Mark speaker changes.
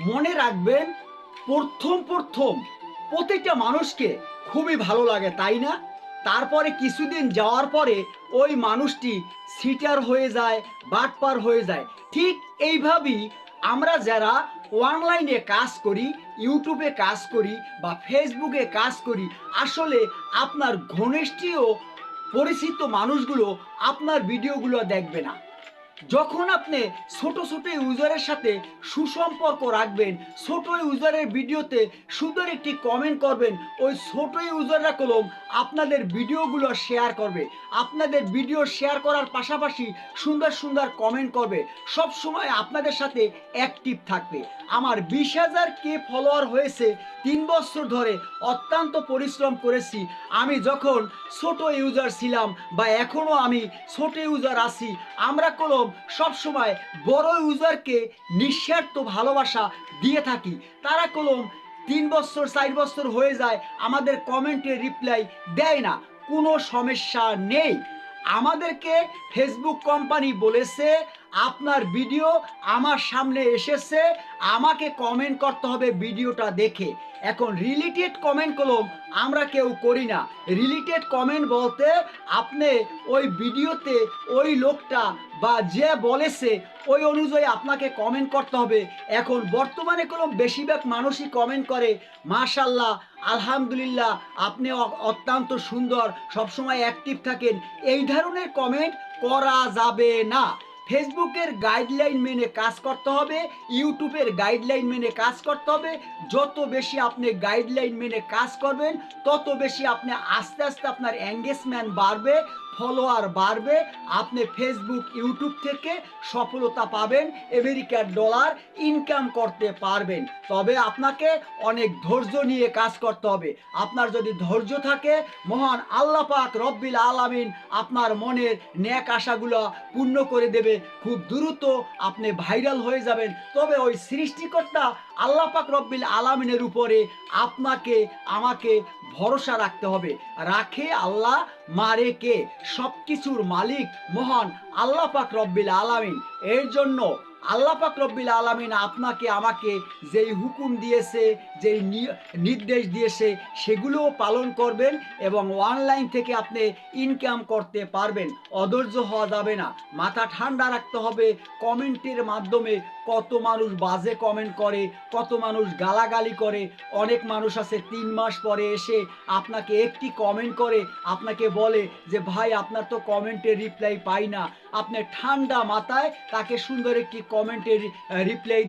Speaker 1: মনে রাখবেন, প্রথম প্রথম প্রত্যেকটা মানুষকে খুবই ভালো লাগে, তাই না? তারপরে কিছুদিন যাওয়ার পরে ওই মানুষটি সিটার হয়ে যায়, বাটপার হয়ে যায়। ঠিক এইভাবেই আমরা যারা অনলাইনে কাজ করি, ইউটিউবে কাজ করি বা ফেসবুকে কাজ করি, আসলে আপনার ঘনিষ্ঠীয় পরিচিত মানুষগুলো আপনার ভিডিওগুলো দেখবে না। যখন আপনি ছোট ছোট ইউজারের সাথে সুসম্পর্ক রাখবেন, ছোট ইউজারের ভিডিওতে সুন্দর একটি কমেন্ট করবেন, ওই ছোট ইউজাররা কলম আপনাদের ভিডিওগুলো শেয়ার করবে, আপনাদের ভিডিও শেয়ার করার পাশাপাশি সুন্দর সুন্দর কমেন্ট করবে, সব সময় আপনাদের সাথে অ্যাক্টিভ থাকবে। আমার 20,000 কে ফলোয়ার হয়েছে 3 বছর ধরে। অত্যন্ত পরিশ্রম করেছি। আমি যখন ছোট ইউজার ছিলাম বা এখনও আমি ছোট ইউজার আছি, আমরা কলম সব সময় বড় ইউজারকে নিঃস্বার্থ ভালোবাসা দিয়ে থাকি। তারা কলম 3 বছর 4 বছর হয়ে যায়, আমাদের কমেন্টে রিপ্লাই দেয় না। কোনো সমস্যা নেই। আমাদেরকে ফেসবুক কোম্পানি বলেছে, আপনার ভিডিও আমার সামনে এসেছে, আমাকে কমেন্ট করতে হবে ভিডিওটা দেখে। এখন রিলেটেড কমেন্ট কলম আমরা কেউ করি না। রিলেটেড কমেন্ট বলতে আপনি ওই ভিডিওতে ওই লোকটা বা যে বলেছে ওই অনুযায়ী আপনাকে কমেন্ট করতে হবে। এখন বর্তমানে কোনো বেশিরভাগ মানুষই কমেন্ট করে, মাশাল্লাহ, আলহামদুলিল্লাহ, আপনি অত্যন্ত সুন্দর, সবসময় অ্যাক্টিভ থাকেন। এই ধরনের কমেন্ট করা যাবে না। ফেসবুকের গাইডলাইন মেনে কাজ করতে হবে, ইউটিউবের গাইডলাইন মেনে কাজ করতে হবে। যত বেশি আপনি গাইডলাইন মেনে কাজ করবেন, তত বেশি আপনি আস্তে আস্তে আপনার এঙ্গেজমেন্ট বাড়বে, ফলোয়ার বাড়বে, আপনি ফেসবুক ইউটিউব থেকে সফলতা পাবেন, আমেরিকার ডলার ইনকাম করতে পারবেন। তবে আপনাকে অনেক ধৈর্য নিয়ে কাজ করতে হবে। আপনার যদি ধৈর্য থাকে, মহান আল্লাহ পাক রব্বিল আলামিন আপনার মনের ন্যাক আশাগুলো পূর্ণ করে দেবে। খুব দ্রুত আপনি ভাইরাল হয়ে যাবেন। তবে ওই সৃষ্টিকর্তা আল্লাহ পাক রব্বিল আলামিনের উপরে আপনাকে আমাকে ভরসা রাখতে হবে। রাখে আল্লাহ, মারে কে? সব কিছুর মালিক মহান আল্লাহ পাক রব্বিল আলামিন। এর জন্য আল্লাহ পাক রব্বিল আলামিন আপনাকে আমাকে যেই হুকুম দিয়েছে, যেই নির্দেশ দিয়েছে, সেগুলোও পালন করবেন এবং অনলাইন থেকে আপনি ইনকাম করতে পারবেন। অধৈর্য হওয়া যাবে না, মাথা ঠান্ডা রাখতে হবে। কমেন্টের মাধ্যমে কত মানুষ বাজে কমেন্ট করে, কত মানুষ গালাগালি করে। অনেক মানুষ আছে 3 মাস পরে এসে আপনাকে একটি কমেন্ট করে, আপনাকে বলে যে ভাই, আপনার তো কমেন্টের রিপ্লাই পাই না। আপনি ঠান্ডা মাথায় তাকে সুন্দর একটি কমেন্টের রিপ্লাই